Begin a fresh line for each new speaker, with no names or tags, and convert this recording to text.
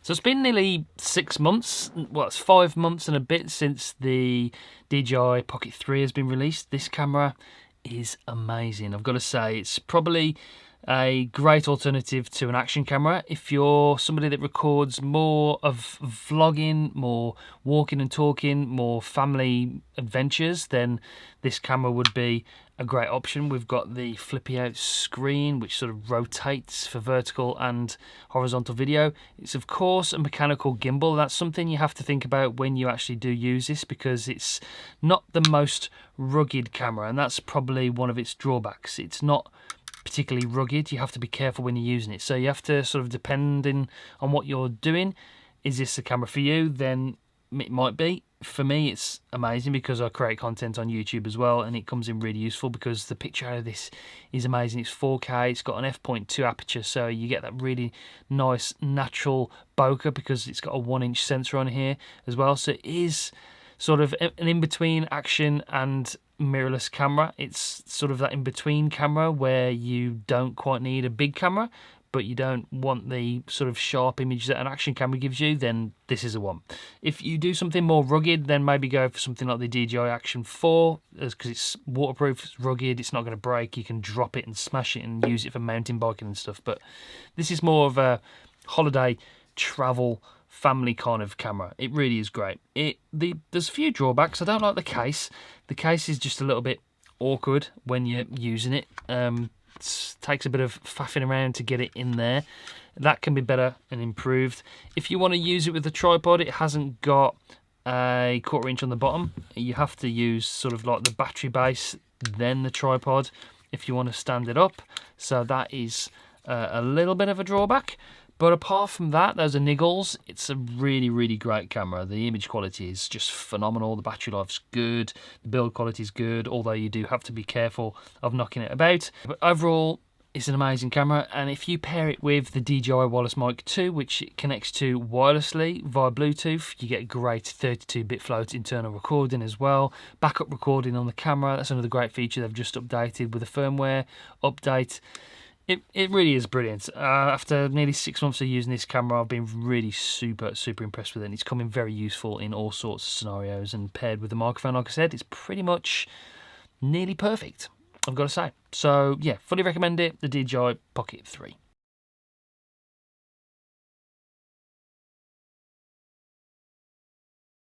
So it's been nearly 6 months, well, it's 5 months and a bit since the DJI Pocket 3 has been released. This camera is amazing. I've got to say, it's probably a great alternative to an action camera. If you're somebody that records more of vlogging, more walking and talking, more family adventures, then this camera would be a great option. We've got the flippy out screen which sort of rotates for vertical and horizontal video. It's of course a mechanical gimbal. That's something you have to think about when you actually do use this, because it's not the most rugged camera, and that's probably one of its drawbacks. It's not particularly rugged. You have to be careful when you're using it, so you have to sort of, depending on what you're doing, is this a camera for you? Then it might be. For me, it's amazing because I create content on YouTube as well, and it comes in really useful because the picture out of this is amazing. It's 4K, it's got an f.2 aperture, so you get that really nice natural bokeh because it's got a 1-inch sensor on here as well. So it is sort of an in-between action and mirrorless camera. It's sort of that in-between camera where you don't quite need a big camera, but you don't want the sort of sharp image that an action camera gives you, then this is the one. If you do something more rugged, then maybe go for something like the DJI Action 4, because it's waterproof, it's rugged, it's not going to break, you can drop it and smash it and use it for mountain biking and stuff. But this is more of a holiday, travel, family kind of camera. It really is great. There's a few drawbacks. I don't like the case. The case is just a little bit awkward when you're using it. It takes a bit of faffing around to get it in there. That can be better and improved. If you want to use it with a tripod, it hasn't got a 1/4 inch on the bottom. You have to use sort of like the battery base, then the tripod if you want to stand it up. So that is a little bit of a drawback. But apart from that, those are niggles. It's a really, really great camera. The image quality is just phenomenal. The battery life's good. The build quality is good, although you do have to be careful of knocking it about. But overall, it's an amazing camera. And if you pair it with the DJI Wireless Mic 2, which it connects to wirelessly via Bluetooth, you get great 32-bit float internal recording as well. Backup recording on the camera. That's another great feature they've just updated with a firmware update. It really is brilliant. After nearly 6 months of using this camera, I've been really super impressed with it. And it's coming very useful in all sorts of scenarios, and paired with the microphone, like I said, it's pretty much nearly perfect, I've got to say. So yeah, fully recommend it, the DJI Pocket 3.